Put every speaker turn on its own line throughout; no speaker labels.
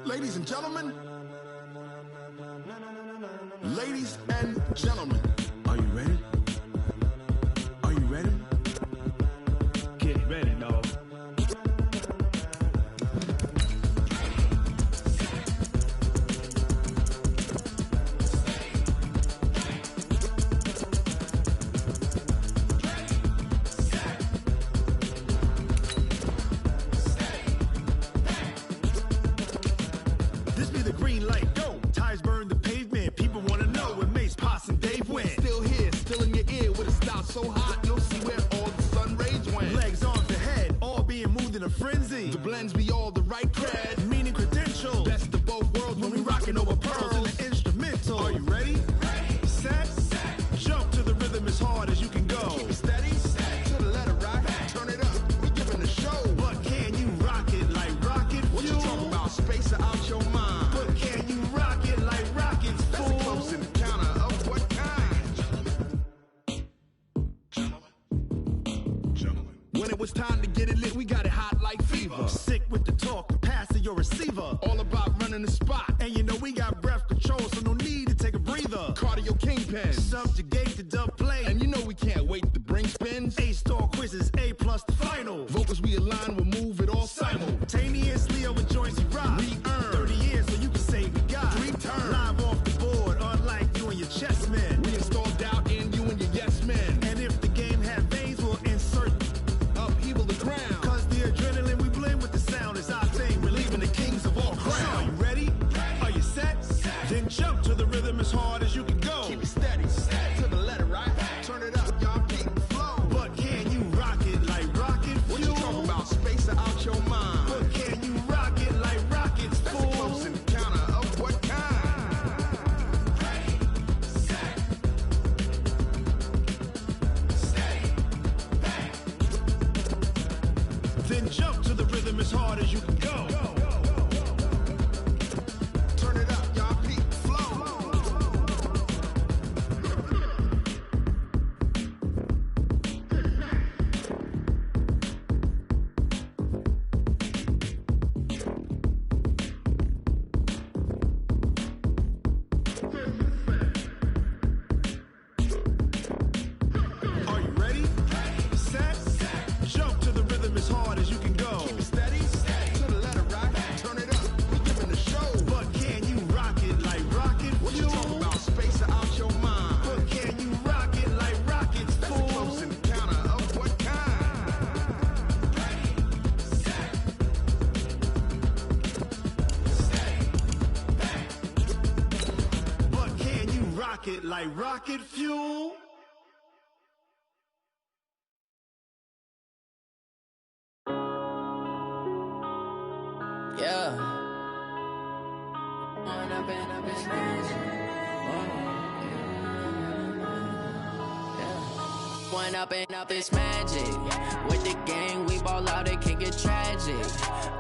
Ladies and gentlemen, ladies and gentlemen, are you ready? Are you ready?
Get ready, dog.
This be the green light, go. Tires burn the pavement. People want to know where Mace, Poss, and Dave went. Still here, still in your ear with a style so hot, no see where all the sun rays went. Legs, arms, and head, all being moved in a frenzy. The blends be all the right cred, meaning credentials. Best of both worlds when we rocking over pearls in the instrumental. Are you ready? Set, jump to the rhythm as hard as you can go. Keep it steady, to the letter right. Turn it up, we giving the show. But can you rock it like rocket fuel? What you talking about? Space out your mind. But can you rock it like rockets, fool? That's a close encounter of what kind? Gentlemen. When it was time to get it lit, we got it hot like fever. Sick with the talk, the pass to your receiver. All about running the spot. And you know we got breath control, so no need to take a breather. Cardio kingpin, subjugate the dub play. And you know we can't wait to bring spins. A-star quizzes, A+ the final. Vocals we align, we'll move it all simultaneously over joints you rock. We earn 30 years so you can say we got 3 turns. Live off the board, unlike you and your chess men. We install doubt in you and your yes men. And if the game had veins, we'll insert upheaval the ground. Cause the adrenaline we blend with the sound is our thing. We're leaving the kings of all crowns. So are you ready? Are you set? Then jump to the rhythm as hard as you can go. Keep it steady, to the letter right. Turn it up, y'all keep the flow. But can you rock it like rocket fuel? What you talking about? Space out your mind. But can you rock it like rockets, fool? That's a close encounter of what kind? Then jump to the rhythm as hard as you can go. Turn it up, y'all keep the flow. Are you ready? Set, jump to the rhythm as hard as you can go. Keep it steady, to the letter right. Turn it up, we giving the show. But can you rock it like rocket fuel? What you talking about? Space out your mind. But can you rock it like rockets, fool? That's a close encounter of what kind? But can you rock it like rocket fuel?
Yeah. One up and up is magic. One up and up is magic. With the gang, we ball out, it can get tragic.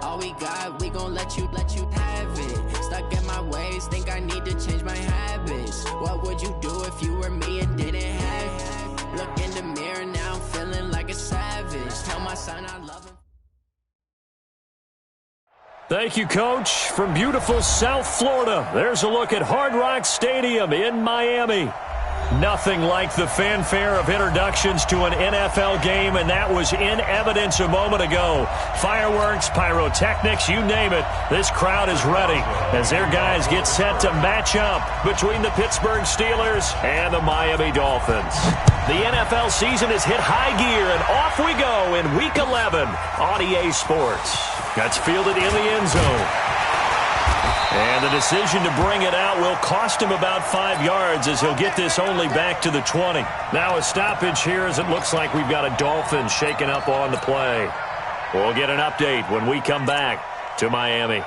All we got, we gon' let you have it. Stuck in my ways, think I need to change my habits. What would you do if you were me and didn't have it? Look in the mirror, now I'm feeling like a savage. Tell my son I love him.
Thank you, Coach. From beautiful South Florida, there's a look at Hard Rock Stadium in Miami. Nothing like the fanfare of introductions to an NFL game, and that was in evidence a moment ago. Fireworks, pyrotechnics, you name it. This crowd is ready as their guys get set to match up between the Pittsburgh Steelers and the Miami Dolphins. The NFL season has hit high gear, and off we go in Week 11 on EA Sports. That's fielded in the end zone. And the decision to bring it out will cost him about 5 yards as he'll get this only back to the 20. Now a stoppage here as it looks like we've got a Dolphin shaken up on the play. We'll get an update when we come back to Miami.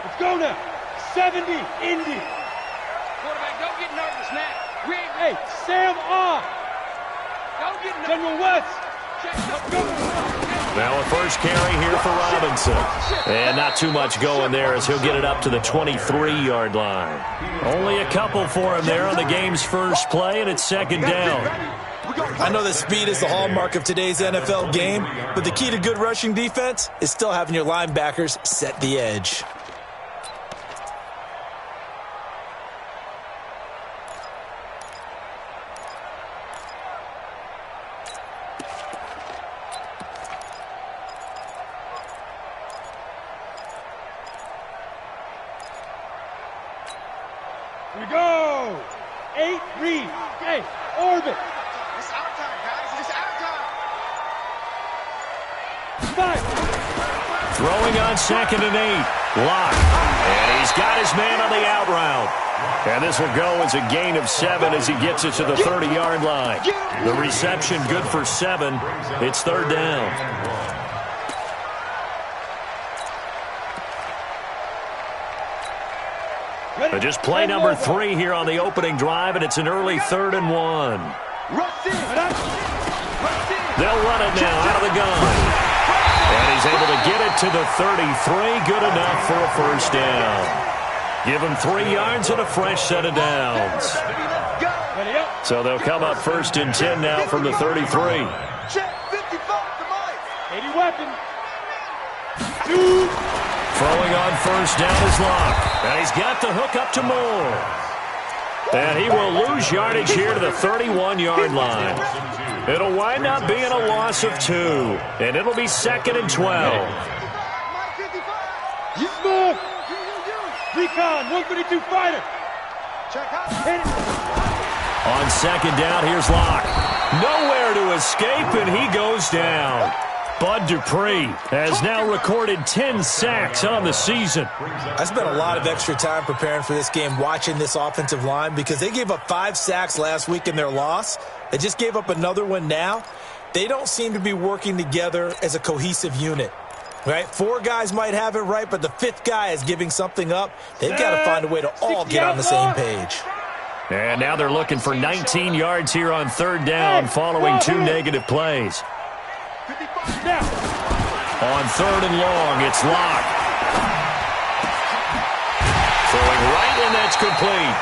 Let's go now. 70, Indy.
Quarterback, don't get nervous now.
Hey, Sam off.
Don't get nervous.
General West.
Now a first carry here for Robinson. And not too much going there as he'll get it up to the 23-yard line. Only a couple for him there on the game's first play, and it's second down.
I know that speed is the hallmark of today's NFL game, but the key to good rushing defense is still having your linebackers set the edge.
Here we go. 8 read. Hey, orbit.
It's our time, guys. It's our time.
5.
Throwing on 2nd and 8. Lock. And he's got his man on the out route. And this will go as a gain of 7 as he gets it to the 30-yard line. The reception good for 7. It's 3rd down. Just play number 3 here on the opening drive, and it's an early 3rd and 1. They'll run it now out of the gun. And he's able to get it to the 33. Good enough for a first down. Give him 3 yards and a fresh set of downs. So they'll come up 1st and 10 now from the 33.
80 weapon. 2.
Throwing on 1st down is Lock. And he's got the hook up to Moore. And he will lose yardage here to the 31-yard line. It'll wind up being a loss of 2. And it'll be 2nd and 12.
Smith. Recon, 132 fighter. Hit it.
On 2nd down, here's Lock. Nowhere to escape, and he goes down. Bud Dupree has now recorded 10 sacks on the season.
I spent a lot of extra time preparing for this game watching this offensive line because they gave up 5 sacks last week in their loss. They just gave up another one now. They don't seem to be working together as a cohesive unit. Right? 4 guys might have it right, but the 5th guy is giving something up. They've got to find a way to all get on the same page.
And now they're looking for 19 yards here on 3rd down following 2 negative plays. On 3rd and long, it's Lock. Throwing right, and that's complete.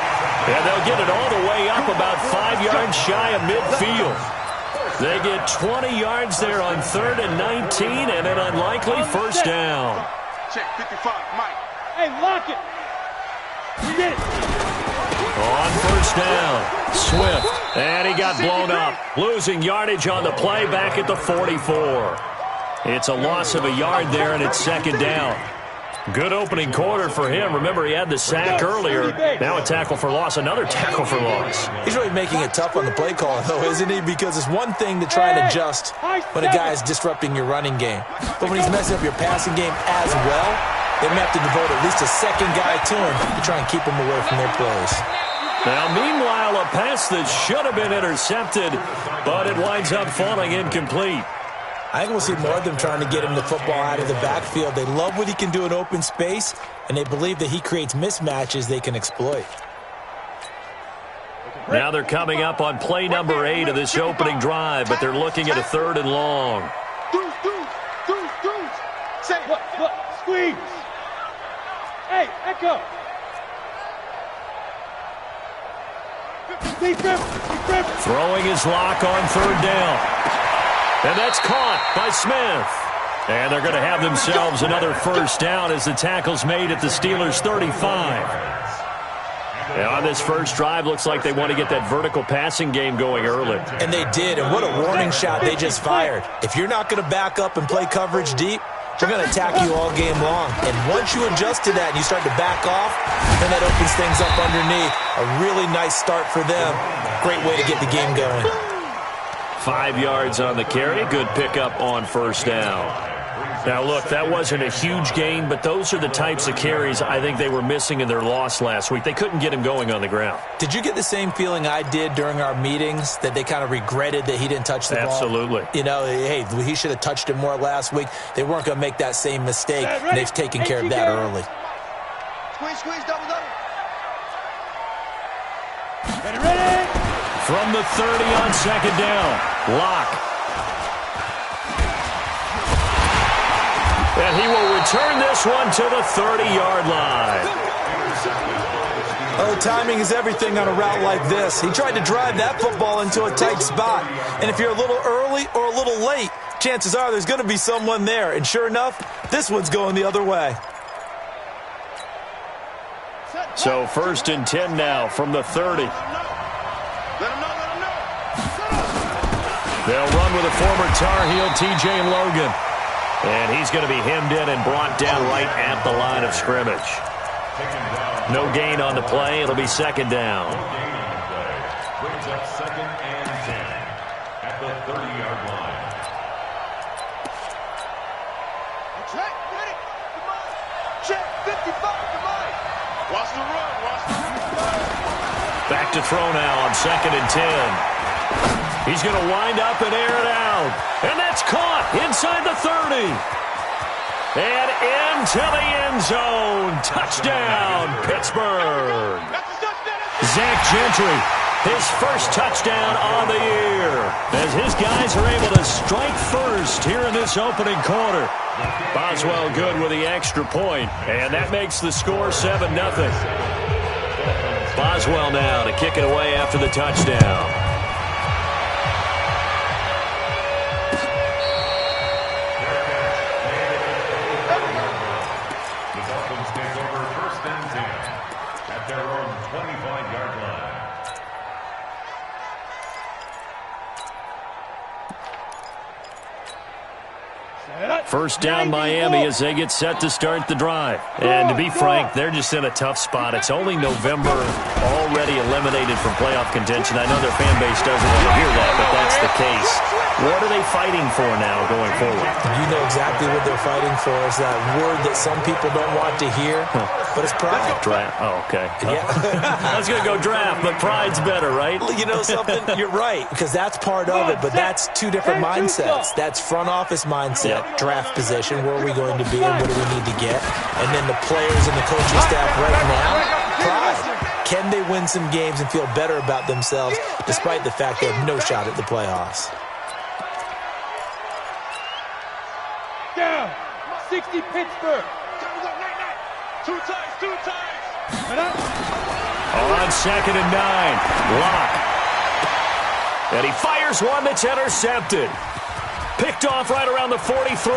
And they'll get it all the way up about 5 yards shy of midfield. They get 20 yards there on 3rd and 19, and an unlikely first down.
Check 55, Mike.
Hey, lock it. You did it.
On 1st down, Swift, and he got blown up. Losing yardage on the play back at the 44. It's a loss of a yard there, and it's 2nd down. Good opening quarter for him. Remember, he had the sack earlier. Now a tackle for loss, another tackle for loss.
He's really making it tough on the play call, though, isn't he? Because it's one thing to try and adjust when a guy is disrupting your running game. But when he's messing up your passing game as well, they may have to devote at least a 2nd guy to him to try and keep him away from their plays.
Now, meanwhile, a pass that should have been intercepted, but it winds up falling incomplete.
I think we'll see more of them trying to get him the football out of the backfield. They love what he can do in open space, and they believe that he creates mismatches they can exploit.
Now they're coming up on play number 8 of this opening drive, but they're looking at a 3rd and long.
Say, look, squeeze. Hey, Echo.
Throwing his Lock on 3rd down. And that's caught by Smith. And they're going to have themselves another first down as the tackle's made at the Steelers' 35. And on this first drive, looks like they want to get that vertical passing game going early.
And they did, and what a warning shot they just fired. If you're not going to back up and play coverage deep, they're going to attack you all game long. And once you adjust to that and you start to back off, then that opens things up underneath. A really nice start for them. Great way to get the game going.
5 yards on the carry. Good pickup on 1st down. Now, look, that wasn't a huge gain, but those are the types of carries I think they were missing in their loss last week. They couldn't get him going on the ground.
Did you get the same feeling I did during our meetings, that they kind of regretted that he didn't touch the ball?
Absolutely.
You know, hey, he should have touched it more last week. They weren't going to make that same mistake, and they've taken care of that early.
Squeeze, double.
Ready.
From the 30 on 2nd down, Lock. And he will return this one to the 30-yard line.
Oh, timing is everything on a route like this. He tried to drive that football into a tight spot. And if you're a little early or a little late, chances are there's going to be someone there. And sure enough, this one's going the other way.
So 1st and 10 now from the 30. They'll run with a former Tar Heel, T.J. Logan. And he's going to be hemmed in and brought down right at the line of scrimmage. No gain on the play. It'll be 2nd down.
Brings up 2nd and 10 at the 30-yard line.
Check, ready, come on. Check, 55, come on. Watch the run, watch the run.
Back to throw now on 2nd and 10. He's going to wind up and air it out. And that's caught inside the 30. And into the end zone. Touchdown, Pittsburgh. Zach Gentry, his first touchdown on the year, as his guys are able to strike first here in this opening quarter. Boswell good with the extra point, and that makes the score 7-0. Boswell now to kick it away after the touchdown. First down Miami as they get set to start the drive. And to be frank, they're just in a tough spot. It's only November, already eliminated from playoff contention. I know their fan base doesn't want to hear that, but that's the case. What are they fighting for now going forward?
You know exactly what they're fighting for. Is that word that some people don't want to hear, but it's pride.
Draft. Oh, okay.
Yeah.
I was going to go draft, but pride's better, right?
You know something? You're right, because that's part of it, but that's two different mindsets. That's front office mindset, draft position, where are we going to be and what do we need to get? And then the players and the coaching staff right now, pride. Can they win some games and feel better about themselves despite the fact they have no shot at the playoffs?
Down. 60 Pittsburgh.
Two times.
On 2nd and 9. Lock. And he fires one that's intercepted. Picked off right around the 43.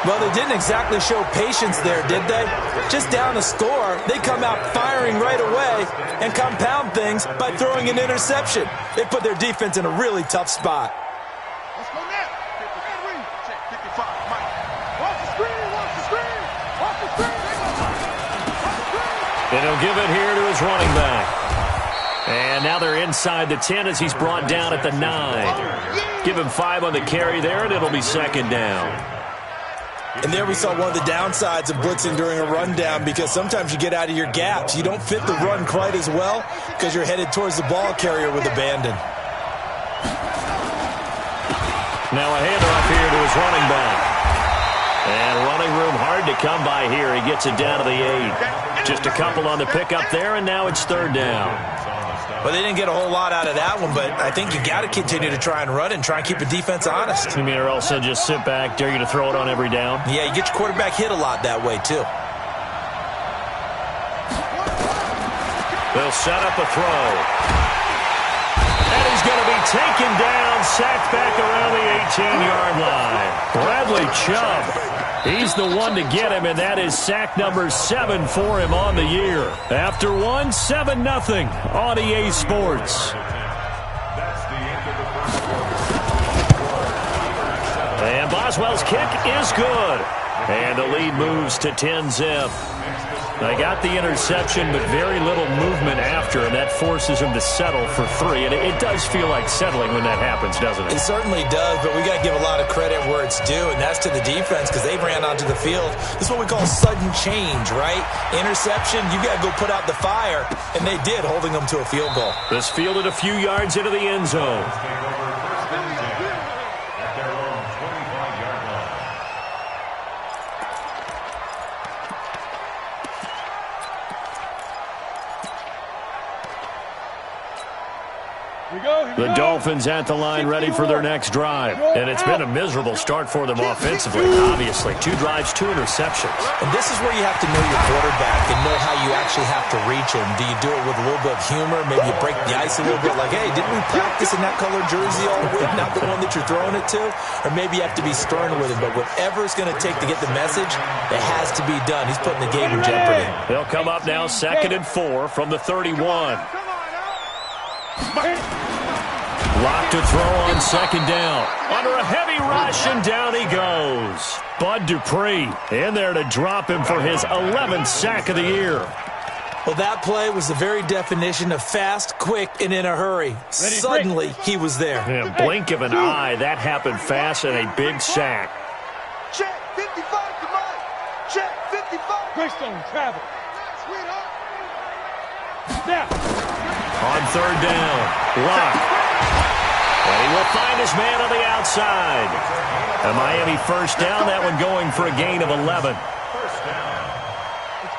Well, they didn't exactly show patience there, did they? Just down a score, they come out firing right away and compound things by throwing an interception. They put their defense in a really tough spot.
Let's go now. Check, 55, Mike. Watch the screen, watch the screen. Watch the screen.
And he'll give it here to his running back. And now they're inside the 10 as he's brought down at the 9. Give him 5 on the carry there, and it'll be 2nd down.
And there we saw one of the downsides of blitzing during a rundown, because sometimes you get out of your gaps. You don't fit the run quite as well because you're headed towards the ball carrier with abandon.
Now a handoff here to his running back. And running room hard to come by here. He gets it down to the 8. Just a couple on the pickup there, and now it's 3rd down.
Well, they didn't get a whole lot out of that one, but I think you got to continue to try and run and try and keep the defense honest.
You mean, or else they'll just sit back, dare you to throw it on every down?
Yeah, you get your quarterback hit a lot that way, too.
They'll set up a throw. And he's going to be taken down, sacked back around the 18-yard line. Bradley Chubb. He's the one to get him, and that is sack number 7 for him on the year. After one, 7-0 on EA Sports. And Boswell's kick is good. And the lead moves to 10-zip. They got the interception, but very little movement after, and that forces him to settle for 3. And it does feel like settling when that happens, doesn't it?
It certainly does, but we got to give a lot of credit where it's due, and that's to the defense, because they ran onto the field. This is what we call sudden change, right? Interception, you got to go put out the fire, and they did, holding them to a field goal.
This fielded a few yards into the end zone.
We go
The Dolphins at the line ready for their next drive. And it's been a miserable start for them offensively, obviously. 2 drives, 2 interceptions.
And this is where you have to know your quarterback and know how you actually have to reach him. Do you do it with a little bit of humor? Maybe you break the ice a little bit like, hey, didn't we practice in that colored jersey all week, not the one that you're throwing it to? Or maybe you have to be stern with him. But whatever it's going to take to get the message, it has to be done. He's putting the game in jeopardy.
They'll come up now 2nd and 4 from the 31. Lock to throw on 2nd down. Under a heavy rush, and down he goes. Bud Dupree in there to drop him for his 11th sack of the year.
Well, that play was the very definition of fast, quick, and in a hurry. Suddenly, he was there.
Yeah, blink of an eye, that happened fast and a big sack.
Check 55 to Mike. Check 55.
Greystone travel. Snap.
On 3rd down, Lock. And he will find his man on the outside. A Miami 1st down, that one going for a gain of 11.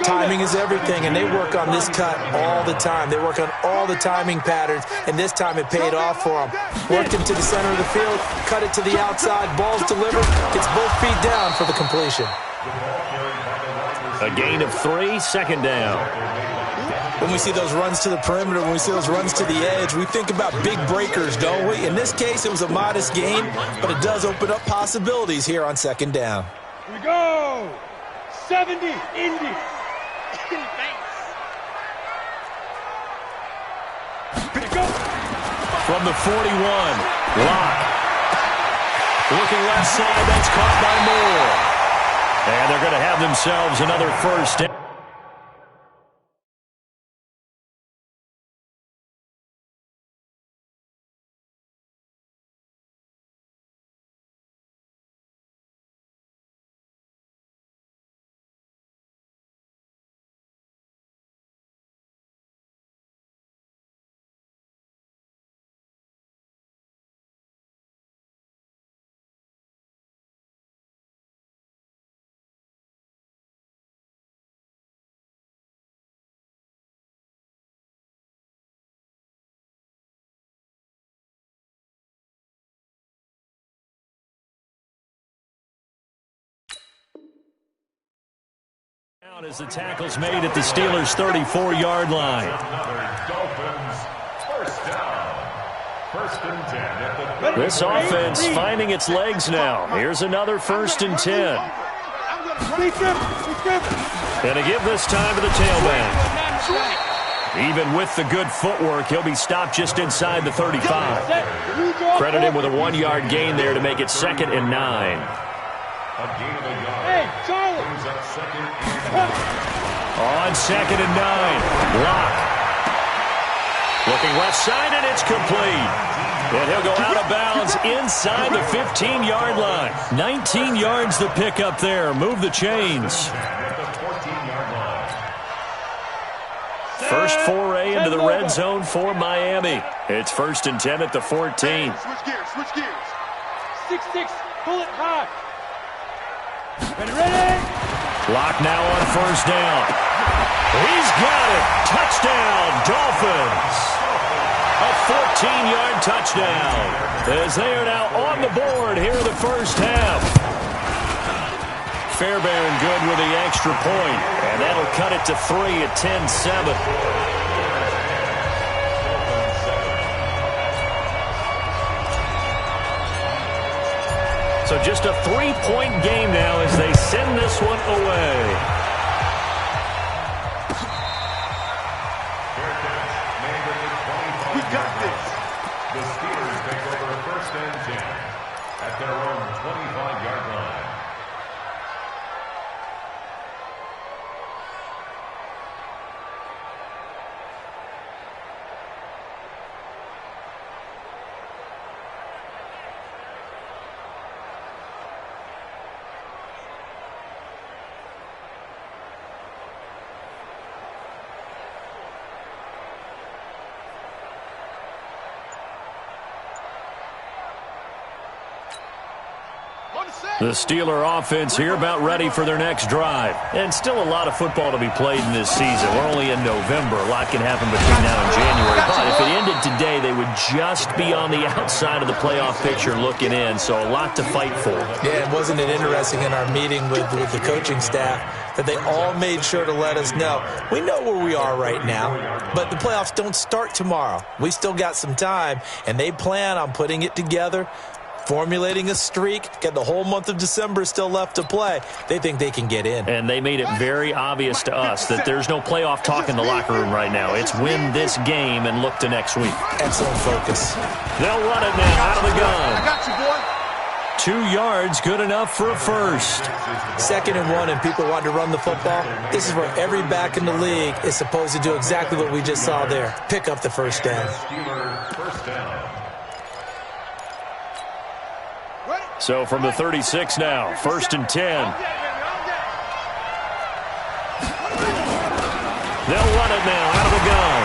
Timing is everything, and they work on this cut all the time. They work on all the timing patterns, and this time it paid off for them. Worked him to the center of the field, cut it to the outside, ball's delivered, gets both feet down for the completion.
A gain of 3, 2nd down.
When we see those runs to the perimeter, when we see those runs to the edge, we think about big breakers, don't we? In this case, it was a modest gain, but it does open up possibilities here on 2nd down.
Here we go. 70, Indy.
From the 41, Lock. Looking left side, that's caught by Moore. And they're going to have themselves another 1st down. As the tackle's made at the Steelers' 34-yard line.
Dolphins, 1st down. 1st and 10 at the
This offense finding its legs now. Here's another 1st and 10. And a give this time to the tailback. Even with the good footwork, he'll be stopped just inside the 35. Credit him with a 1-yard gain there to make it 2nd and 9.
A gain of a yard.
Hey, Charlie.
Brings up 2nd and 9.
On 2nd and 9, Lock. Looking left side, and it's complete. And he'll go out of bounds inside the 15-yard line. 19 yards the pick up there. Move the chains.
At the 14-yard line.
First foray into the red zone for Miami. It's 1st and 10 at the 14.
Switch gears, switch gears.
6-6, pull it high. Ready?
Lock now on 1st down. He's got it. Touchdown, Dolphins. A 14-yard touchdown. As they are now on the board here in the 1st half. Fairbairn good with the extra point, and that'll cut it to 3 at 10-7. So just a 3-point game now as they send this one away.
We got this.
The Steelers take over 1st and 10 at their own 25-yard line.
The Steeler offense here about ready for their next drive. And still a lot of football to be played in this season. We're only in November. A lot can happen between now and January. But if it ended today, they would just be on the outside of the playoff picture looking in. So a lot to fight for.
Yeah, and wasn't it interesting in our meeting with the coaching staff that they all made sure to let us know. We know where we are right now, but the playoffs don't start tomorrow. We still got some time, and they plan on putting it together, formulating a streak, get the whole month of December still left to play. They think they can get in.
And they made it very obvious to us that there's no playoff talk in the locker room right now. It's win this game and look to next week.
Excellent focus.
They'll run it now out of the gun.
I got you, boy.
2 yards, good enough for a first.
2nd and 1, and people want to run the football. This is where every back in the league is supposed to do exactly what we just saw there. Pick up the first down.
So from the 36 now, 1st and 10. They'll run it now out of the gun.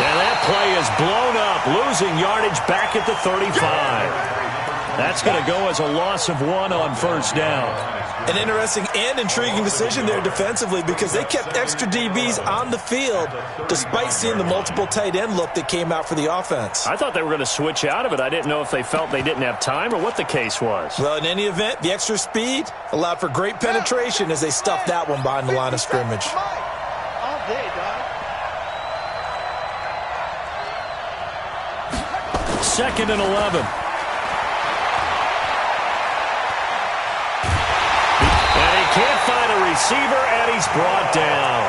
And that play is blown up, losing yardage back at the 35. That's going to go as a loss of 1 on 1st down.
An interesting and intriguing decision there defensively because they kept extra DBs on the field despite seeing the multiple tight end look that came out for the offense.
I thought they were going to switch out of it. I didn't know if they felt they didn't have time or what the case was.
Well, in any event, the extra speed allowed for great penetration as they stuffed that one behind the line of scrimmage.
All day, dog.
2nd and 11. Can't find a receiver, and he's brought down.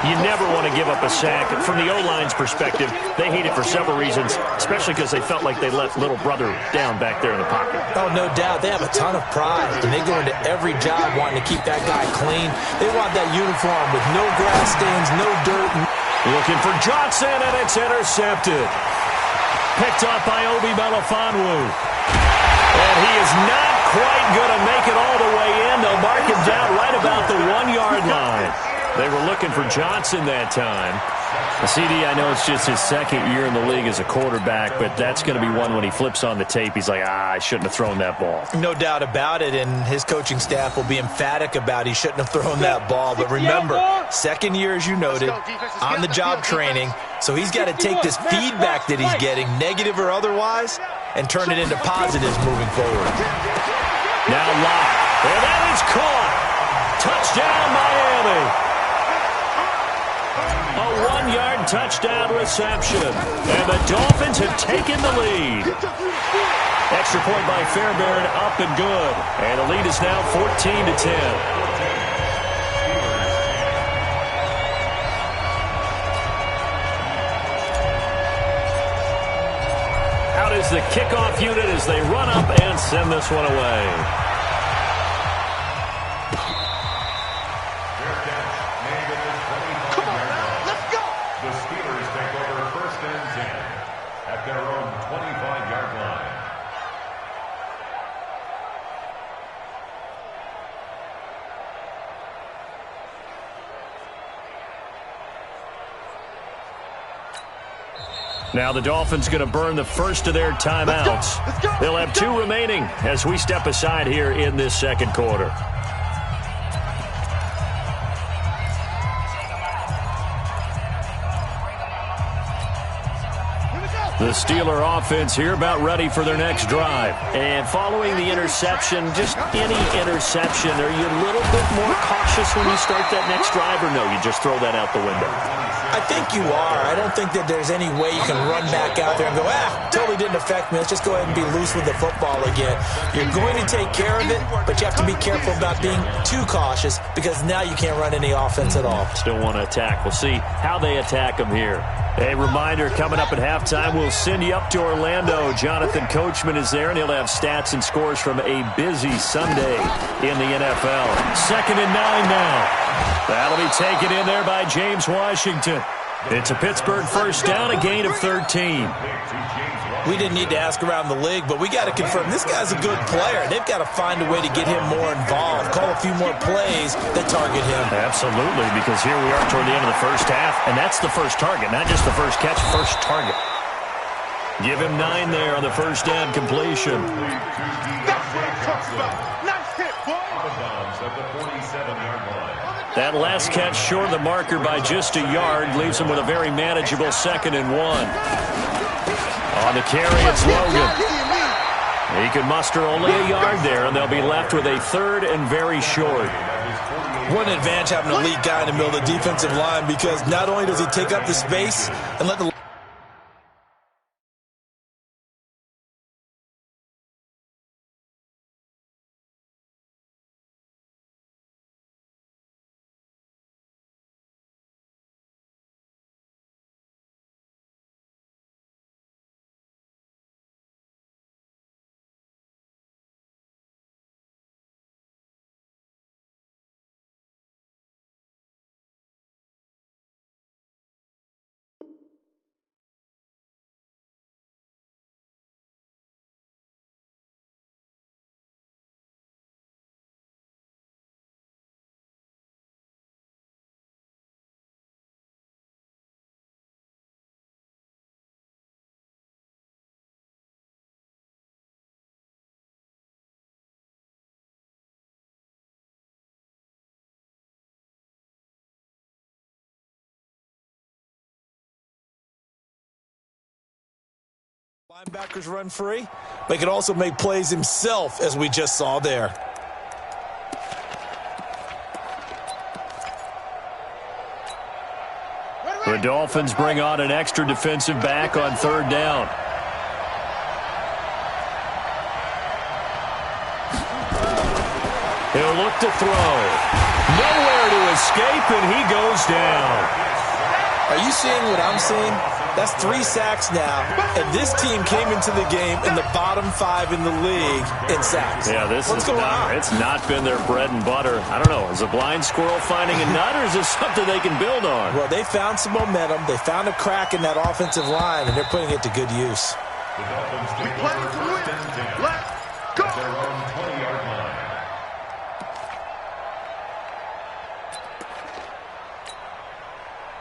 You never want to give up a sack. From the O-line's perspective, they hate it for several reasons, especially because they felt like they let little brother down back there in the pocket.
Oh, no doubt. They have a ton of pride, and they go into every job wanting to keep that guy clean. They want that uniform with no grass stains, no dirt.
Looking for Johnson, and it's intercepted. Picked up by Obi Melifonwu. And he is not quite going to make it all the way in. They'll mark him down right about the 1-yard line. They were looking for Johnson that time. CD, I know it's just his 2nd year in the league as a quarterback, but that's going to be one when he flips on the tape. He's like, I shouldn't have thrown that ball.
No doubt about it, and his coaching staff will be emphatic about he shouldn't have thrown that ball. But remember, 2nd year, as you noted, on-the-job training, so he's got to take this feedback that he's getting, negative or otherwise, and turn it into positives moving forward.
Now Locke, and that is caught. Touchdown, Miami. A 1-yard touchdown reception. And the Dolphins have taken the lead. Extra point by Fairbairn, up and good. And the lead is now 14-10. Out is the kickoff unit as they run up and send this one away. Now the Dolphins going to burn the first of their timeouts. They'll have 2 remaining as we step aside here in this 2nd quarter. The Steeler offense here about ready for their next drive. And following the interception, just any interception, are you a little bit more cautious when you start that next drive, or no, you just throw that out the window?
I think you are. I don't think that there's any way you can run back out there and go, totally didn't affect me. Let's just go ahead and be loose with the football again. You're going to take care of it, but you have to be careful about being too cautious because now you can't run any offense at all.
Still want to attack. We'll see how they attack them here. A reminder, coming up at halftime, we'll send you up to Orlando. Jonathan Coachman is there, and he'll have stats and scores from a busy Sunday in the NFL. 2nd and 9 now. That'll be taken in there by James Washington. It's a Pittsburgh first down, a gain of 13.
We didn't need to ask around the league, but we got to confirm this guy's a good player. They've got to find a way to get him more involved, call a few more plays that target him.
Absolutely, because here we are toward the end of the first half, and that's the first target, not just the first catch, first target. Give him 9 there on the first down completion.
what I'm talking about. Nice hit, boy.
Out of bounds at the 47-yard line.
That last catch short of the marker by just a yard leaves him with a very manageable 2nd and 1. On the carry, it's Logan. He could muster only a yard there, and they'll be left with a 3rd and very short.
What an advantage having an elite guy in the middle of the defensive line, because not only does he take up the space and let the linebackers run free, but he can also make plays himself, as we just saw there.
The Dolphins bring on an extra defensive back on 3rd down. He'll look to throw. Nowhere to escape, and he goes down.
Are you seeing what I'm seeing? That's 3 sacks now, and this team came into the game in the bottom 5 in the league in sacks.
Yeah,
What's going on?
It's not been their bread and butter. I don't know. Is a blind squirrel finding a nut, or is this something they can build on?
Well, they found some momentum. They found a crack in that offensive line, and they're putting it to good use.
The Dolphins take
Play
over
to
1st
win.
and 10
Let's go.
at their own 20-yard line.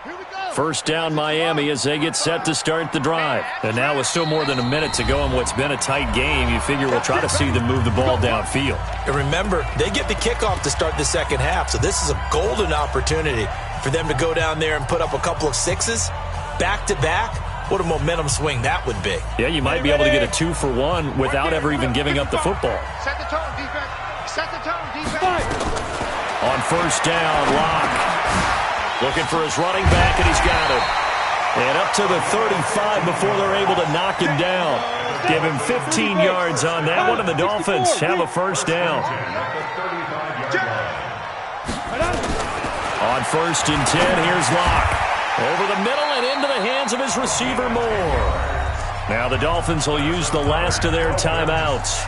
Here we go.
1st down Miami as they get set to start the drive. And now with still more than a minute to go in what's been a tight game, you figure we'll try to see them move the ball downfield.
And remember, they get the kickoff to start the 2nd half, so this is a golden opportunity for them to go down there and put up a couple of 6s back-to-back. What a momentum swing that would be.
Yeah, you might be able to get a 2-for-1 without ever even giving up the football.
Set the tone, defense. Set the tone, defense.
On 1st down, Locke looking for his running back, and he's got him. And up to the 35 before they're able to knock him down. Give him 15 yards on that one, and the Dolphins have a 1st down. On 1st and 10, here's Locke. Over the middle and into the hands of his receiver, Moore. Now the Dolphins will use the last of their timeouts,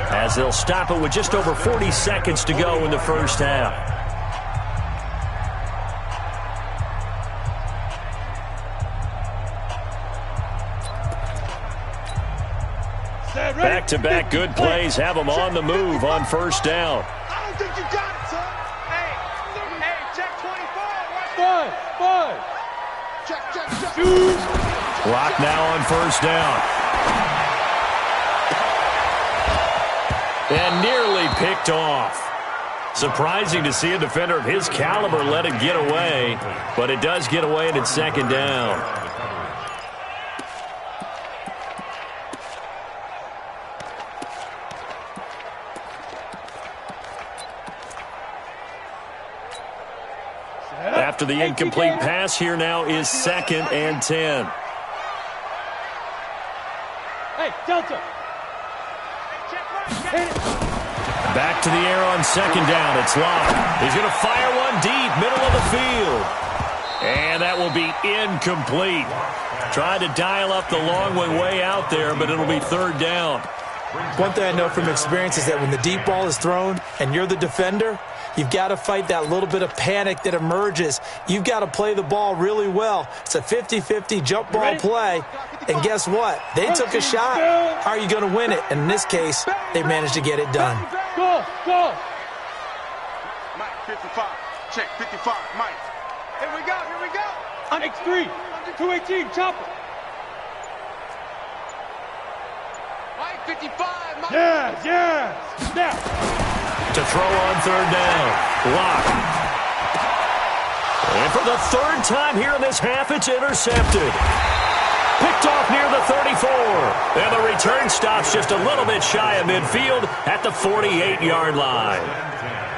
as they'll stop it with just over 40 seconds to go in the 1st half. Back-to-back good plays have them on the move on 1st down.
I don't think you got it, son. Hey, check 24.
Five.
Check.
Clock now on 1st down. And nearly picked off. Surprising to see a defender of his caliber let it get away, but it does get away and it's 2nd down. After the incomplete pass, here now is 2nd and 10.
Hey, Delta.
Back to the air on 2nd down. It's Locke. He's going to fire one deep, middle of the field. And that will be incomplete. Tried to dial up the long one way out there, but it'll be 3rd down.
One thing I know from experience is that when the deep ball is thrown and you're the defender, you've got to fight that little bit of panic that emerges. You've got to play the ball really well. It's a 50-50 jump ball play. And guess what? They took a shot. How are you going to win it? And in this case, they managed to get it done.
Go.
Mike, 55. Check, 55. Mike. Here we go.
X3. 218. Chopper. Yes. Snap.
To throw on third down. Lock. And for the third time here in this half, it's intercepted. Picked off near the 34. And the return stops just a little bit shy of midfield at the 48-yard line.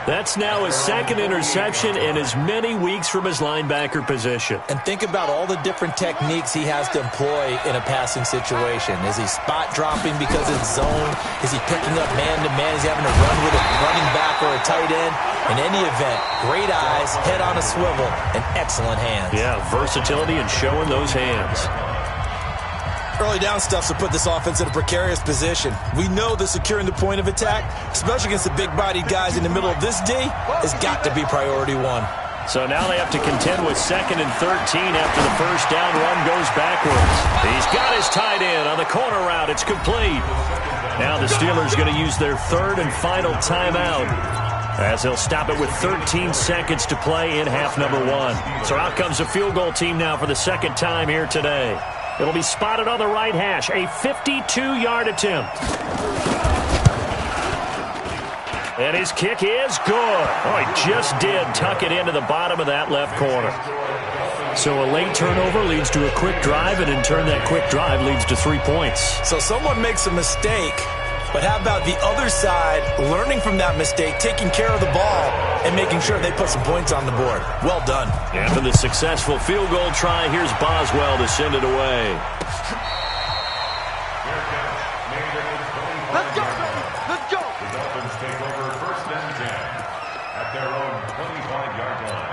That's now his second interception in as many weeks from his linebacker position.
And think about all the different techniques he has to employ in a passing situation. Is he spot dropping because it's zone? Is he picking up man-to-man? Is he having to run with a running back or a tight end? In any event, great eyes, head on a swivel, and excellent hands.
Yeah, versatility and showing those hands.
Early down stuff to put this offense in a precarious position. We know that securing the point of attack, especially against the big-bodied guys in the middle of this D, has got to be priority one.
So now they have to contend with 2nd and 13 after the first down run goes backwards. He's got his tight end on the corner route. It's complete. Now the Steelers going to use their third and final timeout, as they'll stop it with 13 seconds to play in half number 1. So out comes the field goal team now for the second time here today. It'll be spotted on the right hash, a 52-yard attempt. And his kick is good. Oh, he just did tuck it into the bottom of that left corner. So a late turnover leads to a quick drive, and in turn that quick drive leads to 3 points.
So someone makes a mistake, but how about the other side learning from that mistake, taking care of the ball, and making sure they put some points on the board? Well done.
And for the successful field goal try, here's Boswell to send it away.
Let's go, baby. Let's go. The Dolphins take over 1st and 10 at their own 25-yard line.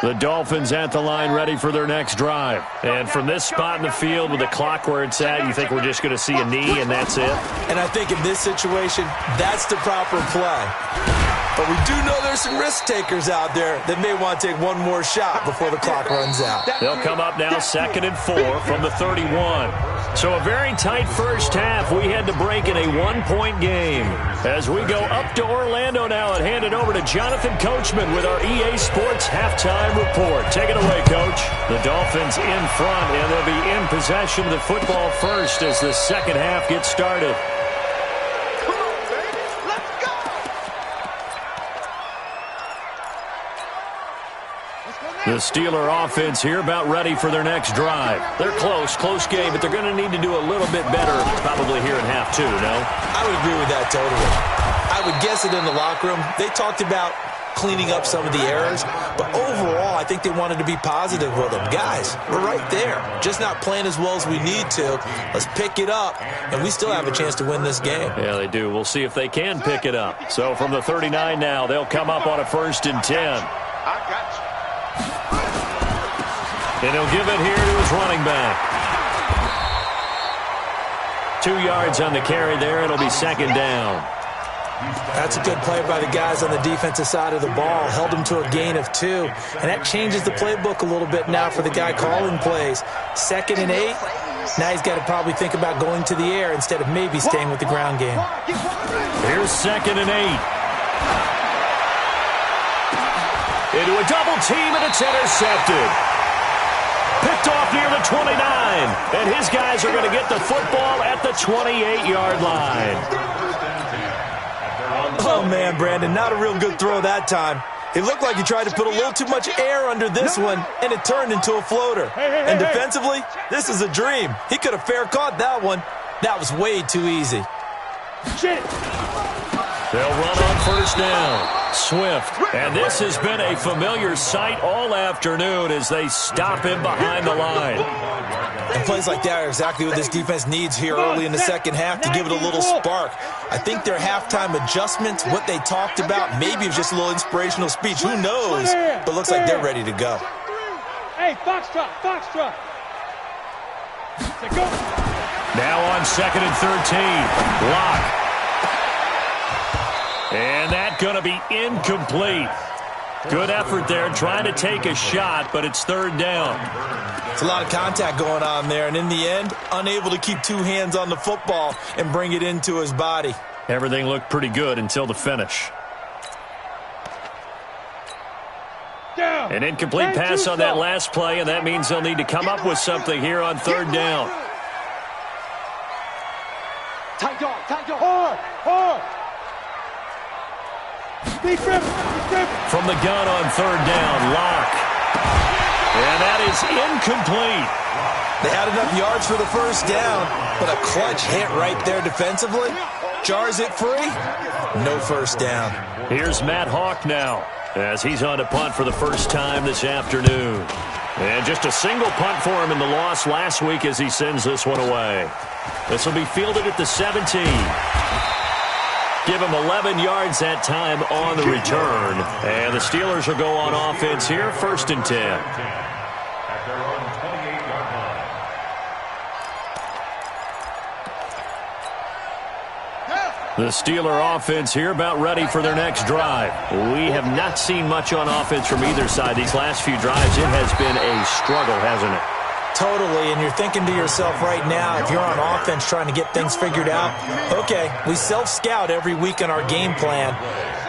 The Dolphins at the line ready for their next drive. And from this spot in the field with the clock where it's at, you think we're just going to see a knee and that's it?
And I think in this situation, that's the proper play. But we do know there's some risk takers out there that may want to take one more shot before the clock runs out.
They'll come up now 2nd and 4 from the 31. So a very tight first half. We had to break in a 1-point game. As we go up to Orlando now and hand it over to Jonathan Coachman with our EA Sports Halftime Report. Take it away, Coach. The Dolphins in front, and they'll be in possession of the football first as the second half gets started. The Steeler offense here about ready for their next drive. They're close game, but they're going to need to do a little bit better probably here in half 2, no?
I would agree with that totally. I would guess it in the locker room. They talked about cleaning up some of the errors, but overall, I think they wanted to be positive with them. Guys, we're right there. Just not playing as well as we need to. Let's pick it up, and we still have a chance to win this game.
Yeah, they do. We'll see if they can pick it up. So from the 39 now, they'll come up on a 1st and 10.
I got you.
And he'll give it here to his running back. 2 yards on the carry there. It'll be 2nd down.
That's a good play by the guys on the defensive side of the ball. Held them to a gain of 2. And that changes the playbook a little bit now for the guy calling plays. 2nd and 8. Now he's got to probably think about going to the air instead of maybe staying with the ground game.
Here's 2nd and 8. Into a double team, and it's intercepted. Picked off near the 29, and his guys are going to get the football at the 28-yard line.
Oh, man, Brandon, not a real good throw that time. It looked like he tried to put a little too much air under this one, and it turned into a floater. And defensively, this is a dream. He could have fair caught that one. That was way too easy.
They'll run on 1st down. Swift. And this has been a familiar sight all afternoon as they stop him behind the line.
And plays like that are exactly what this defense needs here early in the second half to give it a little spark. I think their halftime adjustments, what they talked about, maybe it was just a little inspirational speech. Who knows? But looks like they're ready to go.
Hey, Foxtrot. Go.
Now on 2nd and 13. Lock. And that's going to be incomplete. Good effort there, trying to take a shot, but it's 3rd down.
It's a lot of contact going on there, and in the end, unable to keep 2 hands on the football and bring it into his body.
Everything looked pretty good until the finish. An incomplete pass on that last play, and that means they'll need to come up with something here on 3rd down.
Tight dog. Hard.
From the gun on third down, Locke. And that is incomplete.
They had enough yards for the first down, but a clutch hit right there defensively. Jars it free. No first down.
Here's Matt Hawk now, as he's on to punt for the first time this afternoon. And just a single punt for him in the loss last week as he sends this one away. This will be fielded at the 17. Give him 11 yards that time on the return. And the Steelers will go on offense here, 1st and 10.
At their own 28-yard line.
The Steeler offense here about ready for their next drive. We have not seen much on offense from either side. These last few drives, it has been a struggle, hasn't it?
Totally, and you're thinking to yourself right now, if you're on offense trying to get things figured out, okay, we self-scout every week on our game plan.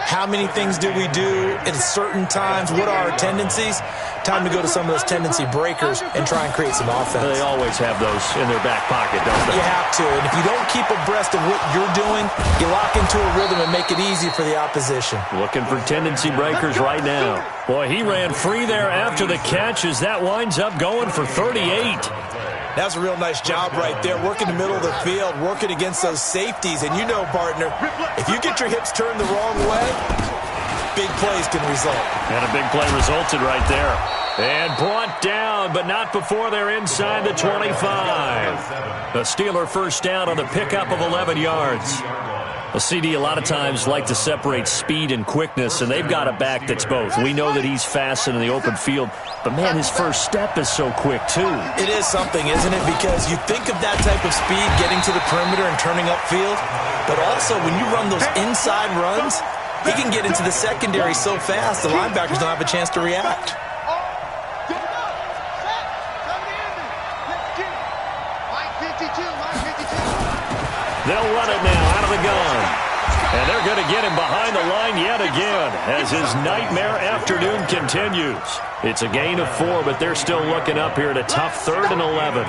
How many things do we do at certain times? What are our tendencies? Time to go to some of those tendency breakers and try and create some offense.
They always have those in their back pocket, don't they?
You have to, and if you don't keep abreast of what you're doing, you lock into a rhythm and make it easy for the opposition.
Looking for tendency breakers right now. Boy, he ran free there after the catch as that winds up going for 38.
That's a real nice job right there, working the middle of the field, working against those safeties. And you know, partner, if you get your hips turned the wrong way, big plays can result.
And a big play resulted right there. And brought down, but not before they're inside the 25. The Steeler first down on the pickup of 11 yards. A CD a lot of times like to separate speed and quickness, and they've got a back that's both. We know that he's fast in the open field, but, man, his first step is so quick, too.
It is something, isn't it? Because you think of that type of speed getting to the perimeter and turning upfield, but also when you run those inside runs, he can get into the secondary so fast the linebackers don't have a chance to react.
They'll run it now out of the gun. And they're going to get him behind the line yet again as his nightmare afternoon continues. It's a gain of 4, but they're still looking up here at a tough 3rd and 11.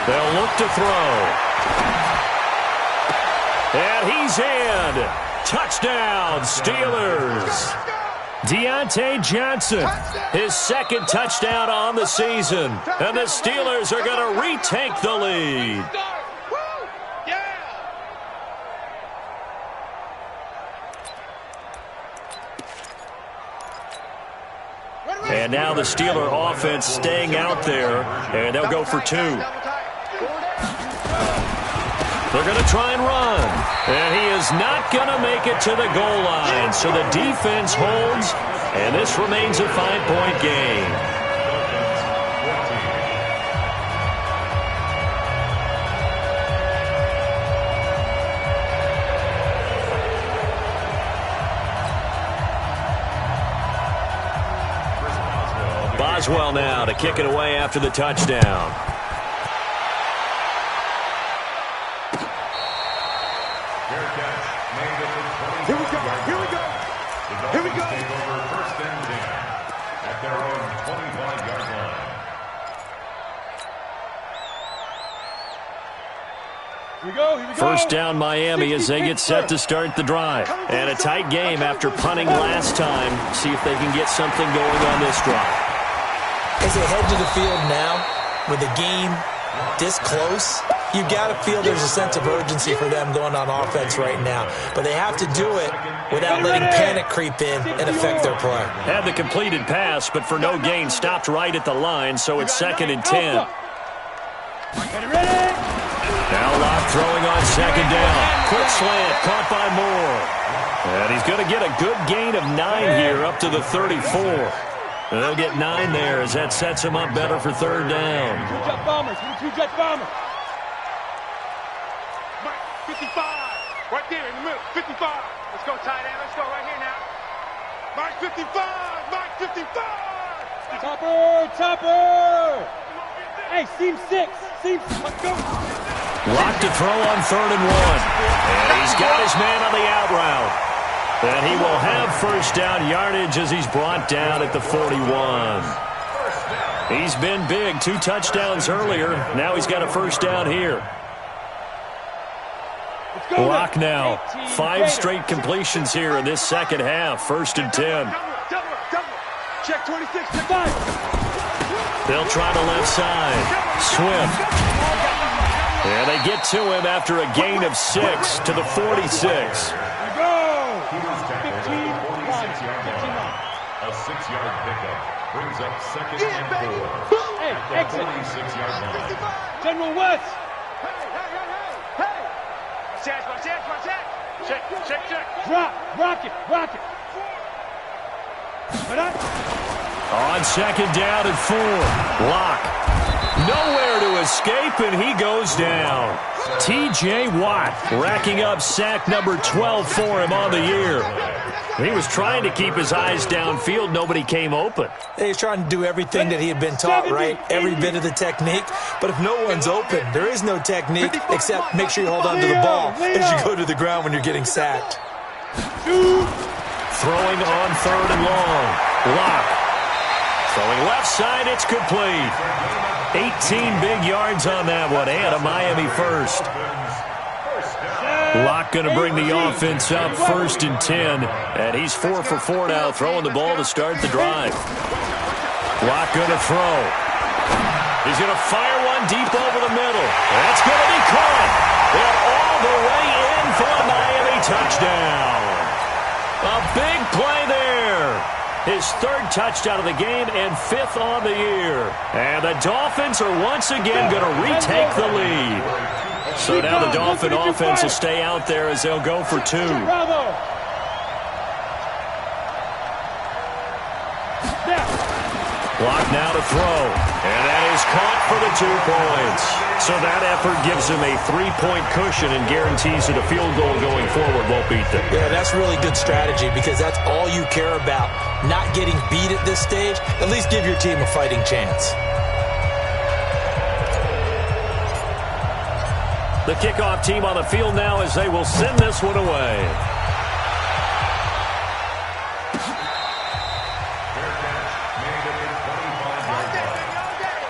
They'll look to throw. And he's in. Touchdown, Steelers. Deontay Johnson, his 2nd touchdown on the season. And the Steelers are going to retake the lead. And now the Steeler offense staying out there, and they'll go for 2. They're going to try and run. And he is not going to make it to the goal line. So the defense holds, and this remains a 5-point game. Boswell now to kick it away after the touchdown.
Here we go.
Take over 1st and 10 at their own 25-yard line.
Here we go.
First down Miami as they get set to start the drive. And a tight game after punting last time. See if they can get something going on this drive.
As they head to the field now, with the game this close, you've got to feel there's a sense of urgency for them going on offense right now. But they have to do it without letting panic creep in and affect their play.
Had the completed pass, but for no gain, stopped right at the line, so it's 2nd and 10. Now Locke throwing on 2nd down. Quick slant, caught by Moore. And he's going to get a good gain of 9 here up to the 34. They'll get 9 there as that sets him up better for 3rd down.
2-jet bombers. 2-jet bombers.
55. Right there in the middle. 55. Let's go, tight end. Let's go right here now. Mark 55. Mark 55.
Topper. Hey, seam 6. Let's go.
Locked to throw on 3rd and 1. And he's got his man on the out route. And he will have first down yardage as he's brought down at the 41. He's been big. 2 touchdowns earlier. Now he's got a first down here. Lock now. 5 straight completions here in this second half. 1st and 10.
Check 26.
They'll try the left side. Swift. And they get to him after a gain of 6 to the 46.
A 6-yard pickup brings up 2nd and 4.
Hey, exit.
46-yard line.
General West.
Hey. Check.
Drop. Rocket.
On 2nd down and 4. Lock. Nowhere to escape, and he goes down. T.J. Watt racking up sack number 12 for him on the year. He was trying to keep his eyes downfield. Nobody came open.
He's trying to do everything that he had been taught, right? Every bit of the technique. But if no one's open, there is no technique except make sure you hold on to the ball as you go to the ground when you're getting sacked.
Throwing on 3rd and long. Lock. Throwing left side, it's complete. 18 big yards on that one, and a Miami first. Lock going to bring the offense up 1st and 10, and he's 4 for 4 now, throwing the ball to start the drive. Lock going to throw. He's going to fire one deep over the middle. That's going to be caught, and all the way in for a Miami touchdown. A big play there. His 3rd touchdown of the game and 5th on the year. And the Dolphins are once again going to retake the lead. So now the Dolphin offense will stay out there as they'll go for 2. Block now to throw. And that is caught for the 2 points. So that effort gives him a 3-point cushion and guarantees that a field goal going forward won't beat them.
Yeah, that's really good strategy because that's all you care about. Not getting beat at this stage. At least give your team a fighting chance.
The kickoff team on the field now as they will send this one away.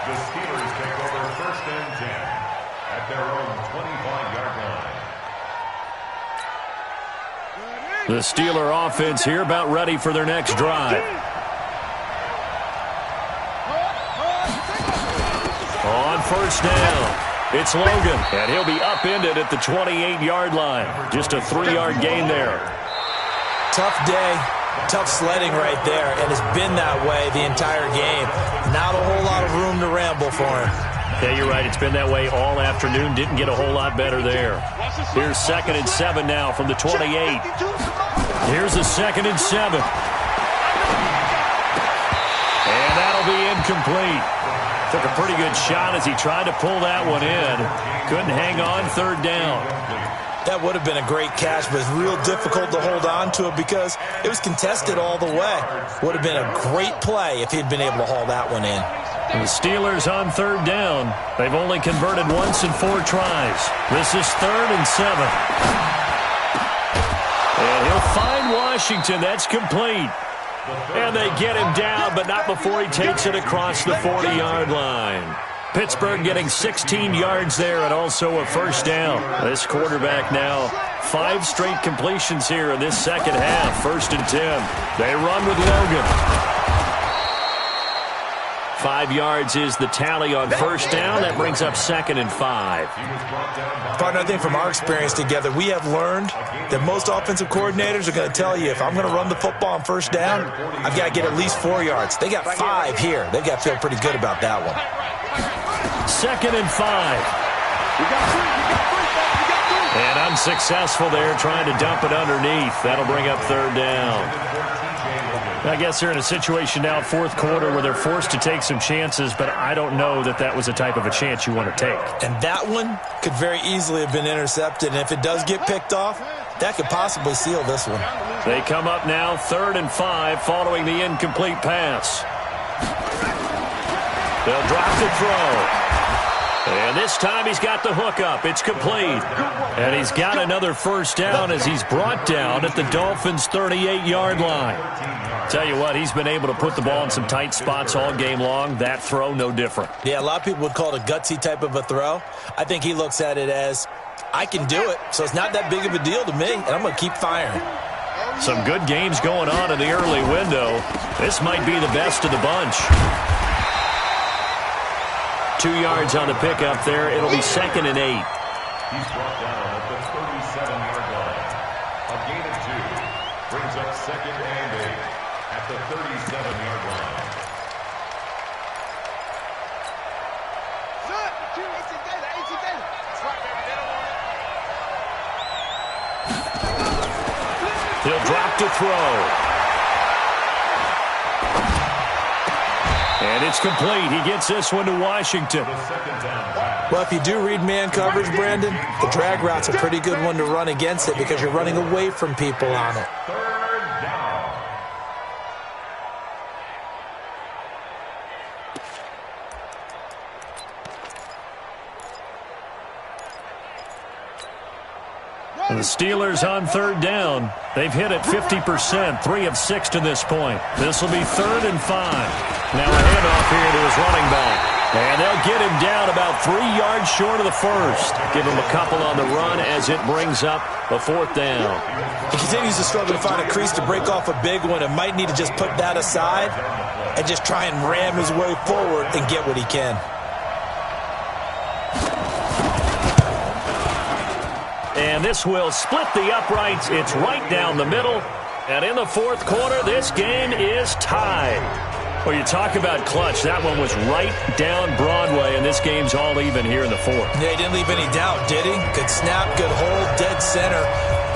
The Steelers take over 1st and 10 at their own 25-yard line.
The Steeler offense here about ready for their next drive. On 1st down. It's Logan, and he'll be upended at the 28-yard line. Just a 3-yard gain there.
Tough day, tough sledding right there, and it's been that way the entire game. Not a whole lot of room to ramble for him.
Yeah, you're right. It's been that way all afternoon. Didn't get a whole lot better there. Here's 2nd and 7 now from the 28. Here's a 2nd and 7. And that'll be incomplete. Took a pretty good shot as he tried to pull that one in. Couldn't hang on 3rd down.
That would have been a great catch, but it's real difficult to hold on to it because it was contested all the way. Would have been a great play if he'd been able to haul that one in.
And the Steelers on 3rd down. They've only converted once in 4 tries. This is 3rd and 7. And he'll find Washington. That's complete. And they get him down, but not before he takes it across the 40-yard line. Pittsburgh getting 16 yards there and also a 1st down. This quarterback now 5 straight completions here in this second half. 1st and 10. They run with Logan. 5 yards is the tally on 1st down. That brings up 2nd and 5.
Partner, I think from our experience together, we have learned that most offensive coordinators are going to tell you, if I'm going to run the football on 1st down, I've got to get at least 4 yards. They got 5 here. They've got to feel pretty good about that one.
2nd and 5. And unsuccessful there, trying to dump it underneath. That'll bring up 3rd down. I guess they're in a situation now, 4th quarter, where they're forced to take some chances, but I don't know that that was the type of a chance you want to take.
And that one could very easily have been intercepted, and if it does get picked off, that could possibly seal this one.
They come up now 3rd and 5 following the incomplete pass. They'll drop the throw. And this time he's got the hookup. It's complete. And he's got another first down as he's brought down at the Dolphins' 38-yard line. Tell you what, he's been able to put the ball in some tight spots all game long. That throw, no different.
Yeah, a lot of people would call it a gutsy type of a throw. I think he looks at it as, I can do it, so it's not that big of a deal to me, and I'm going to keep firing.
Some good games going on in the early window. This might be the best of the bunch. 2 yards on the pickup there. It'll be 2nd and 8.
He's brought down at the 37-yard line. A gain of 2 brings up 2nd and 8 at the 37-yard line.
He'll drop to throw. And it's complete. He gets this one to Washington.
Well, if you do read man coverage, Brandon, the drag route's a pretty good one to run against it because you're running away from people on it.
Third down.
The Steelers on third down. They've hit it 50%, 3 of 6 to this point. This will be 3rd and 5. Now a handoff here to his running back. And they'll get him down about 3 yards short of the first. Give him a couple on the run as it brings up a 4th down.
He continues to struggle to find a crease to break off a big one and might need to just put that aside and just try and ram his way forward and get what he can.
And this will split the uprights. It's right down the middle. And in the 4th quarter, this game is tied. Well, you talk about clutch. That one was right down Broadway, and this game's all even here in the 4th.
Yeah, he didn't leave any doubt, did he? Good snap, good hold, dead center.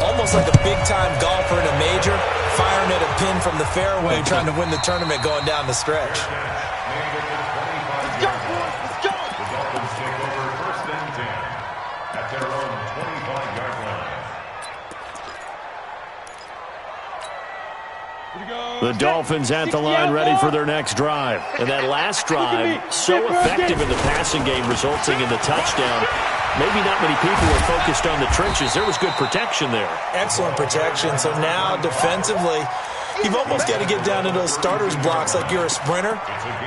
Almost like a big-time golfer in a major, firing at a pin from the fairway, trying to win the tournament going down the stretch.
Let's go, boys. Let's go.
The Dolphins take over 1st and 10 at their own 25-yard line.
The Dolphins at the line ready for their next drive. And that last drive, so effective in the passing game, resulting in the touchdown. Maybe not many people were focused on the trenches. There was good protection there.
Excellent protection. So now defensively, you've almost got to get down to those starters blocks like you're a sprinter.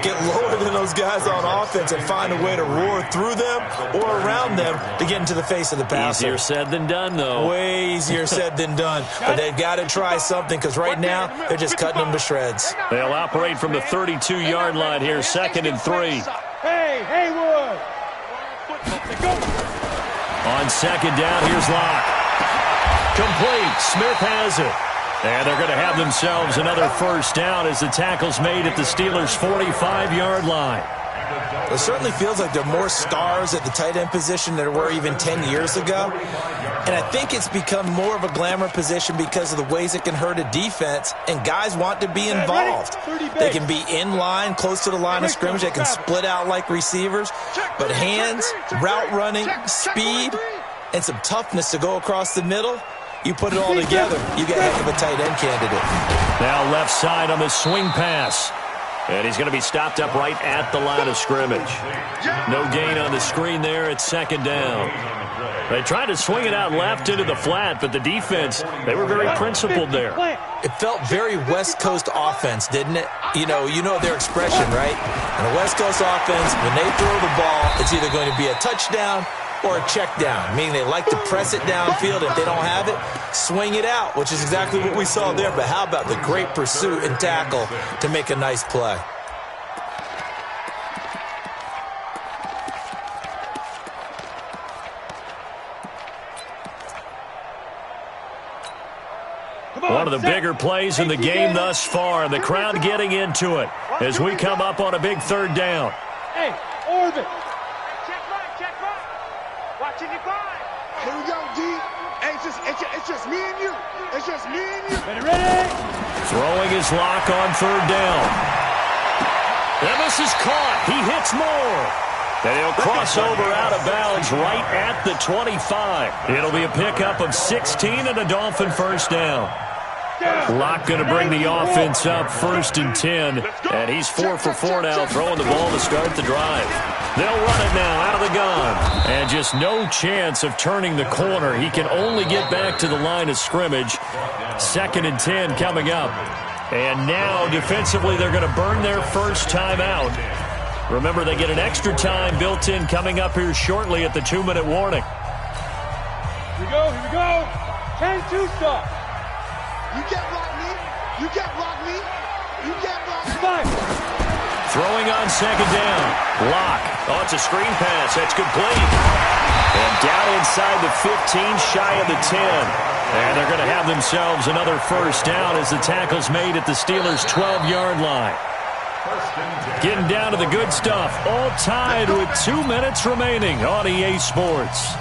Get lower than those guys on offense and find a way to roar through them or around them to get into the face of the passer.
Easier said than done, though.
Way easier said than done. But they've got to try something because right now they're just cutting them to shreds.
They'll operate from the 32-yard line here, 2nd and 3.
Hey, Haywood.
On 2nd down, here's Locke. Complete. Smith has it. And they're going to have themselves another first down as the tackle's made at the Steelers' 45-yard line.
It certainly feels like there are more stars at the tight end position than there were even 10 years ago. And I think it's become more of a glamour position because of the ways it can hurt a defense, and guys want to be involved. They can be in line, close to the line of scrimmage. They can split out like receivers. But hands, route running, speed, and some toughness to go across the middle, you put it all together, you get a heck of a tight end candidate.
Now left side on the swing pass. And he's going to be stopped up right at the line of scrimmage. No gain on the screen there at 2nd down. They tried to swing it out left into the flat, but the defense, they were very principled there.
It felt very West Coast offense, didn't it? You know their expression, right? In a West Coast offense, when they throw the ball, it's either going to be a touchdown or a check down, meaning they like to press it downfield. If they don't have it, swing it out, which is exactly what we saw there. But how about the great pursuit and tackle to make a nice play?
One of the bigger plays in the game thus far, and the crowd getting into it as we come up on a big 3rd down.
Hey, Orbit.
Check right. Watching your five. Here we go, D. Hey, it's just me and you. It's just me and you.
Ready?
Throwing his lock on 3rd down. And this is caught. He hits more. And he'll cross over out of bounds right at the 25. It'll be a pickup of 16 and a Dolphin first down. Locke going to bring the offense up 1st and 10. And he's 4 for 4 now, throwing the ball to start the drive. They'll run it now out of the gun. And just no chance of turning the corner. He can only get back to the line of scrimmage. 2nd and 10 coming up. And now defensively they're going to burn their first timeout. Remember, they get an extra time built in coming up here shortly at the 2-minute warning.
Here we go. 10-2 stop.
You can't block me. You can't block me. You can't block me.
Fine.
Throwing on 2nd down. Locke. Oh, it's a screen pass. That's complete. And down inside the 15, shy of the 10. And they're going to have themselves another first down as the tackle's made at the Steelers' 12-yard line. Getting down to the good stuff. All tied with 2 minutes remaining on EA Sports.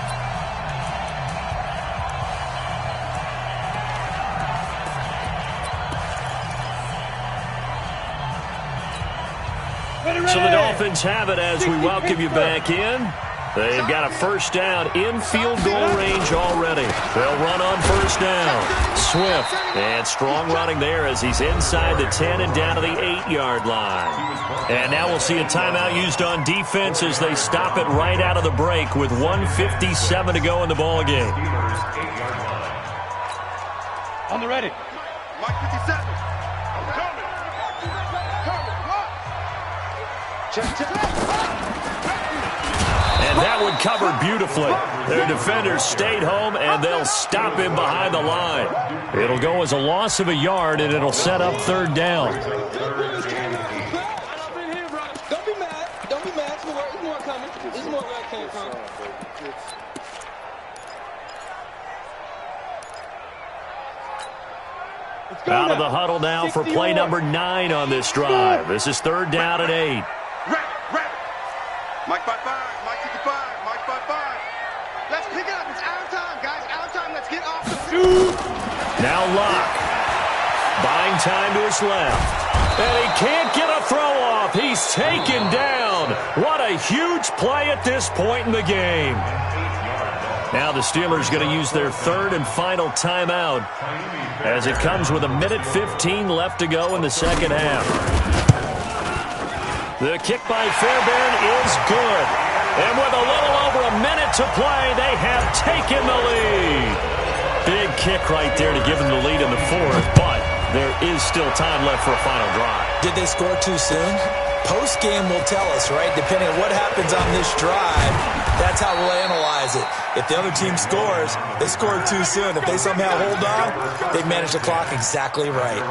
So the Dolphins have it as we welcome you back in. They've got a first down in field goal range already. They'll run on first down. Swift, and strong running there as he's inside the 10 and down to the 8-yard line. And now we'll see a timeout used on defense as they stop it right out of the break with 1:57 to go in the ball game.
On the ready.
Mike 57. I'm coming.
And that one covered beautifully. Their defenders stayed home, and they'll stop him behind the line. It'll go as a loss of a yard, and it'll set up 3rd down.
Don't be mad. Don't be mad. There's more coming. There's more where I came from.
Out of the huddle now for play number 9 on this drive. This is 3rd down and 8.
Ready. Mike 55. Mike 55. Mike 55. Let's pick it up. It's out of time, guys. Out of time. Let's get off the field.
Now Locke. Buying time to his left. And he can't get a throw off. He's taken down. What a huge play at this point in the game. Now the Steelers going to use their 3rd and final timeout as it comes with 1:15 left to go in the second half. The kick by Fairbairn is good. And with a little over a minute to play, they have taken the lead. Big kick right there to give them the lead in the 4th, but there is still time left for a final drive.
Did they score too soon? Post-game will tell us, right? Depending on what happens on this drive, that's how we'll analyze it. If the other team scores, they scored too soon. If they somehow hold on, they manage the clock exactly right.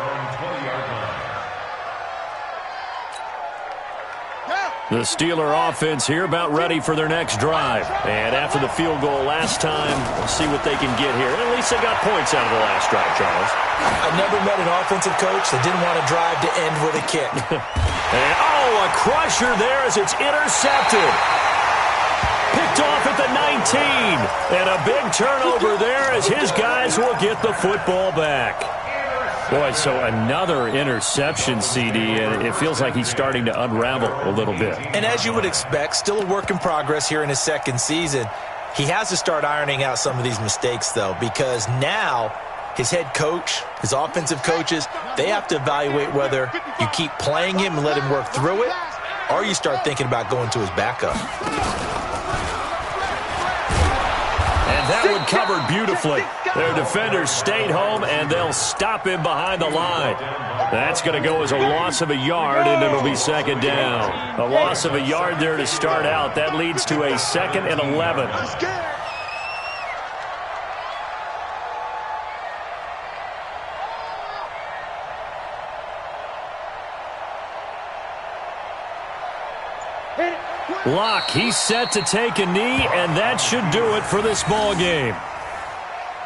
The Steeler offense here about ready for their next drive. And after the field goal last time, we'll see what they can get here. And at least they got points out of the last drive, Charles.
I never met an offensive coach that didn't want to drive to end with a kick.
And, a crusher there as it's intercepted. Picked off at the 19. And a big turnover there as his guys will get the football back. Boy, so another interception, CD, and it feels like he's starting to unravel a little bit.
And as you would expect, still a work in progress here in his 2nd season. He has to start ironing out some of these mistakes, though, because now his head coach, his offensive coaches, they have to evaluate whether you keep playing him and let him work through it, or you start thinking about going to his backup.
And that one covered beautifully. Their defenders stayed home, and they'll stop him behind the line. That's going to go as a loss of a yard, and it'll be 2nd down. A loss of a yard there to start out. That leads to a 2nd and 11. Locke, he's set to take a knee, and that should do it for this ball game.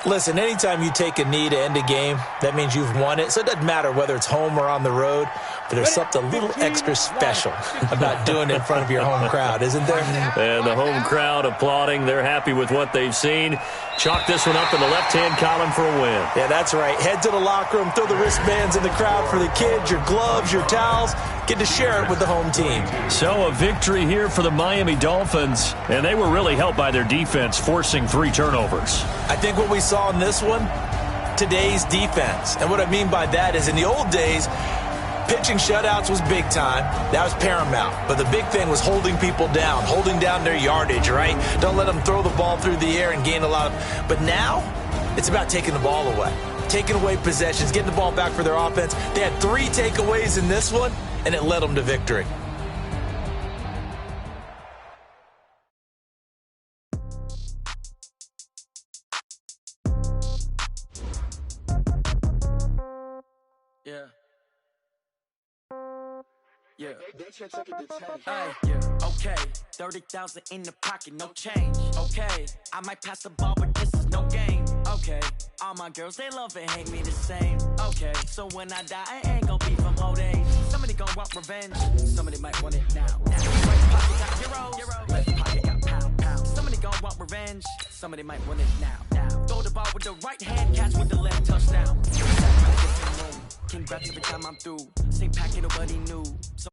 Listen, anytime you take a knee to end a game, that means you've won it. So it doesn't matter whether it's home or on the road, but there's something a little extra special about doing it in front of your home crowd, isn't there?
And the home crowd applauding. They're happy with what they've seen. Chalk this one up in the left-hand column for a win.
Yeah, that's right. Head to the locker room, throw the wristbands in the crowd for the kids, your gloves, your towels. Get to share it with the home team.
So a victory here for the Miami Dolphins, and they were really helped by their defense forcing 3 turnovers.
I think what we saw in this one, today's defense. And what I mean by that is in the old days, pitching shutouts was big time. That was paramount. But the big thing was holding people down, holding down their yardage, right? Don't let them throw the ball through the air and gain a lot of... But now, it's about taking the ball away. Taking away possessions, getting the ball back for their offense. They had 3 takeaways in this one, and it led them to victory.
Yeah. Okay, 30,000 in the pocket, no change. Okay, I might pass the ball, but this is no game. Okay, all my girls, they love and hate me the same. Okay, so when I die, I ain't gonna be from old age. Somebody gonna want revenge, somebody might want it now. Right pocket got euro, left pocket got pound. Somebody gonna want revenge, somebody might want it now. Throw the ball with the right hand, catch with the left, touchdown. Congrats every time I'm through. Same packet, nobody knew. So